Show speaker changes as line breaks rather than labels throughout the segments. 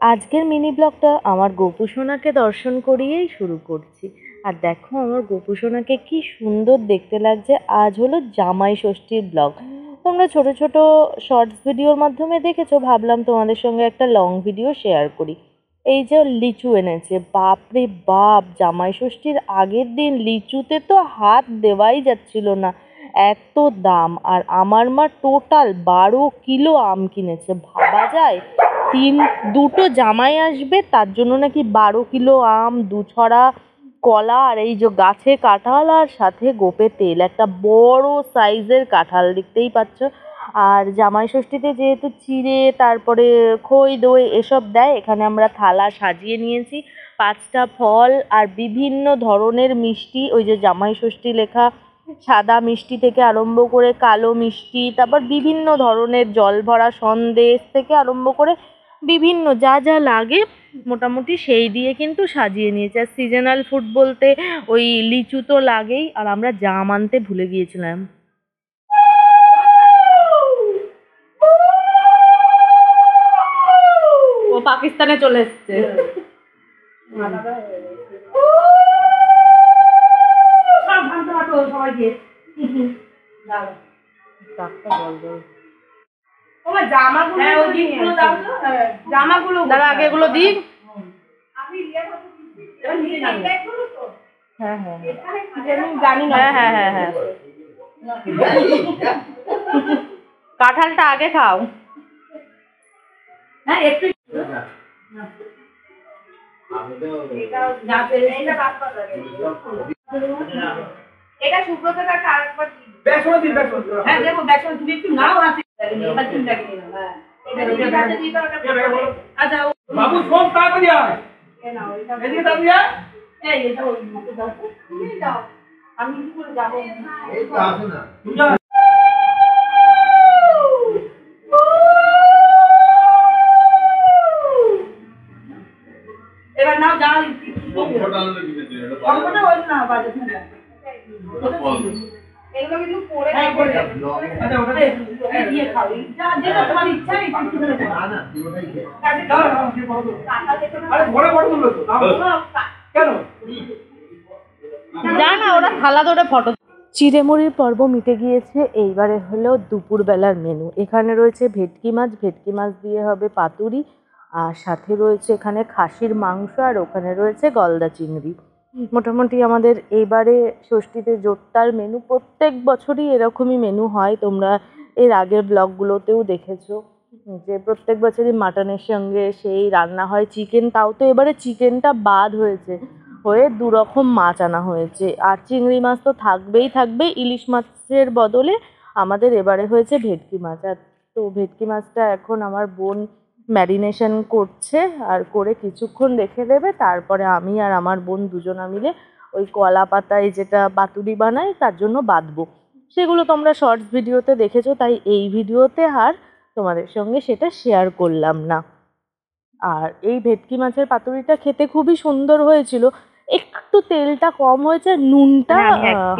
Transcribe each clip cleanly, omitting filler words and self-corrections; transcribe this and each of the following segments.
আজকের মিনি ব্লগটা আমার গোপু সোনাকে দর্শন করিয়েই শুরু করছি। আর দেখো আমার গোপু সোনাকে কি সুন্দর দেখতে লাগছে। আজ হলো জামাই ষষ্ঠীর ব্লগ। তোমরা ছোট ছোট শর্টস ভিডিওর মাধ্যমে দেখেছো, ভাবলাম তোমাদের সঙ্গে একটা লং ভিডিও শেয়ার করি। এই যে লিচু এনেছে, বাপরে বাপ, জামাই ষষ্ঠীর আগের দিন লিচুতে তো হাত দেওয়াই যাচ্ছিল না, এত দাম। আর আমার মা টোটাল 12 কিলো আম কিনেছে, ভাবা যায়। দুটো জামাই আসবে তার জন্য নাকি 12 কিলো আম, 2 ছড়া কলা, আর এই যে গাছে কাঁঠাল, আর সাথে গোপে তেল, একটা বড় সাইজের কাঁঠাল দেখতেই পাচ্ছ। আর জামাই ষষ্ঠীতে যেহেতু চিড়ে তারপরে খই দই এসব দেয়, এখানে আমরা থালা সাজিয়ে নিয়েছি 5টা ফল আর বিভিন্ন ধরনের মিষ্টি। ওই যে জামাই ষষ্ঠী লেখা সাদা মিষ্টি থেকে আরম্ভ করে কালো মিষ্টি, তারপর বিভিন্ন ধরনের জল ভরা সন্দেশ থেকে আরম্ভ করে বিভিন্ন যা যা লাগে মোটামুটি সেই দিয়ে কিন্তু সাজিয়ে নিয়েছে। আর সিজনাল ফুড বলতে ওই লিচু তো লাগেই, আর আমরা জাম আনতে ভুলে গিয়েছিলাম। ও পাকিস্তানে চলে এসছে। দাদা আগে এগুলো দিই। হ্যাঁ হ্যাঁ হ্যাঁ হ্যাঁ হ্যাঁ, কাঁঠালটা আগে খাও। হ্যাঁ একটু এটা সুব্রত কাকা আরেকবার বেসন দিন, বেসন। হ্যাঁ দেখো বেসন তুমি একটু নাও হাতে, এবার তুমি দেখো। হ্যাঁ আচ্ছা বাবু সব তাড়াতাড়ি আয়, এই নাও এটা এদিকে দাও দিয়া, এই এটা ওই মতো দাও, তুমি দাও, আমি কি করে যাব, এই তো আসো না। এবার নাও যাও, অঙ্কটা ওই না বাজে না, এগুলো কিন্তু পরে আচ্ছা ওটা দিয়ে খাও, যা যেটা তোমার ইচ্ছা এই কিছু করে না না পুরোটাই খেয়ে দাও দাও কি বড় কাটা দেখো না, আরে বড় বড় গুলো তো কেন জানা ওরা থালা ধরে ফটো। চিড়েমুড়ির পর্ব মিটে গিয়েছে, এইবারে হলো দুপুরবেলার মেনু। এখানে রয়েছে ভেটকি মাছ, ভেটকি মাছ দিয়ে হবে পাতুরি, আর সাথে রয়েছে এখানে খাসির মাংস, আর ওখানে রয়েছে গলদা চিংড়ি। মোটামুটি আমাদের এইবারে ষষ্ঠীতে জোরদার মেনু। প্রত্যেক বছরই এরকমই মেনু হয়, তোমরা এর আগের ব্লগগুলোতেও দেখেছো যে প্রত্যেক বছরই মাটনের সঙ্গে সেই রান্না হয় চিকেন। তাও তো এবারে চিকেনটা বাদ হয়েছে, হয়ে 2 রকম মাছ আনা হয়েছে। আর চিংড়ি মাছ তো থাকবেই থাকবে, ইলিশ মাছের বদলে আমাদের এবারে হয়েছে ভেটকি মাছ। আর তো ভেটকি মাছটা এখন আমার বোন ম্যারিনেশন করছে, আর করে কিছুক্ষণ রেখে দেবে, তারপরে আমি আর আমার বোন দুজনা মিলে ওই কলা পাতায় যেটা পাতুরি বানায় তার জন্য বাঁধবো। সেগুলো তোমরা শর্টস ভিডিওতে দেখেছো, তাই এই ভিডিওতে আর তোমাদের সঙ্গে সেটা শেয়ার করলাম না। আর এই ভেটকি মাছের পাতুরিটা খেতে খুবই সুন্দর হয়েছিল, একটু তেলটা কম হয়েছে, নুনটা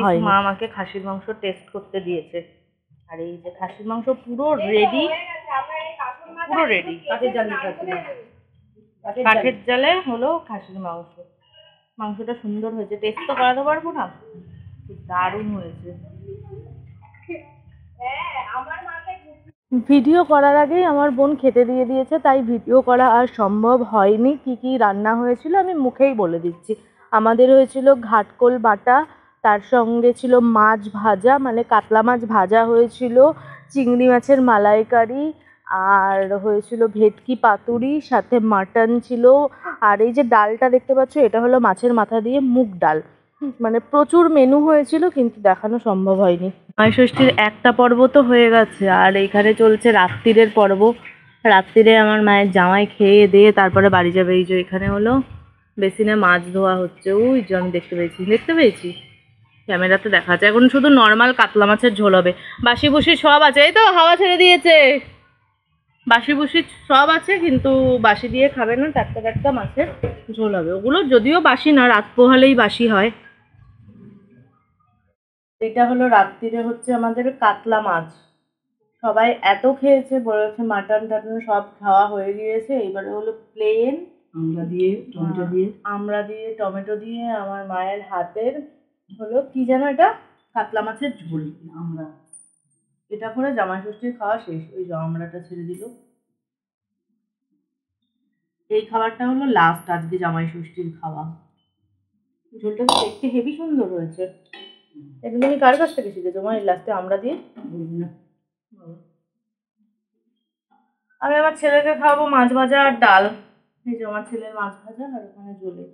হয়নি। মা আমাকে খাসির মাংস টেস্ট করতে দিয়েছে, আর এই যে খাসির মাংস পুরো রেডি, পুরো রেডি। কাঠের জালে হলো খাসির মাংস। মাংসটা সুন্দর হয়েছে, টেস্ট তো করাতে পারবো না, দারুণ হয়েছে। ভিডিও করার আগেই আমার বোন খেতে দিয়ে দিয়েছে, তাই ভিডিও করা আর সম্ভব হয়নি। কি কি রান্না হয়েছিল আমি মুখেই বলে দিচ্ছি। আমাদের হয়েছিল ঘাটকোল বাটা, তার সঙ্গে ছিল মাছ ভাজা, মানে কাতলা মাছ ভাজা হয়েছিল, চিংড়ি মাছের মালাইকারি, আর হয়েছিল ভেটকি পাতুরি, সাথে মাটন ছিল। আর এই যে ডালটা দেখতে পাচ্ছ, এটা হলো মাছের মাথা দিয়ে মুগ ডাল। মানে প্রচুর মেনু হয়েছিল, কিন্তু দেখানো সম্ভব হয়নি। জামাই ষষ্ঠীর একটা পর্ব তো হয়ে গেছে, আর এইখানে চলছে রাত্রিরের পর্ব। রাত্রিরে আমার মায়ের জামাই খেয়ে দিয়ে তারপরে বাড়ি যাবে। এই যে এখানে হলো বেসিনে মাছ ধোয়া হচ্ছে, ওই যে আমি দেখতে পেয়েছি ক্যামেরাতে দেখা যায়। এখন শুধু নর্মাল কাতলা মাছের ঝোল হবে, বাসি বুসি সব আছে। এই তো হাওয়া ছেড়ে দিয়েছে, বাসি বুসি সব আছে, কিন্তু বাসি দিয়ে খাবে না, টাটকা টাটকা মাছের ঝোল হবে। ওগুলো যদিও বাসি না, রাত পোহালেই বাসি হয়। এটা হলো রাত্রিরে হচ্ছে আমাদের কাতলা মাছ, সবাই এত খেয়েছে, বলেছে মাটন টাটন সব খাওয়া হয়ে গিয়েছে, এবারে হলো প্লেন আমড়া দিয়ে টমেটো দিয়ে আমার মায়ের হাতের হলো কি যেন এটা, কাতলা মাছের ঝোল। আমরা এটা করে জামাই ষষ্ঠীর খাওয়া শেষ। ওই যে আমড়াটা ছেড়ে দিল। এই খাবারটা হলো লাস্ট আজকে জামাই ষষ্ঠীর খাওয়া। ঝোলটা তো দেখতে হেবি সুন্দর হয়েছে। এগুলো তুমি কার কাছ থেকে শিখেছো মা, এই লাস্টে আমড়া দিয়ে? আমি আমার ছেলেকে খাওয়াবো মাছ ভাজা আর ডাল। এই যে আমার ছেলের মাছ ভাজা আর ওখানে ঝোলে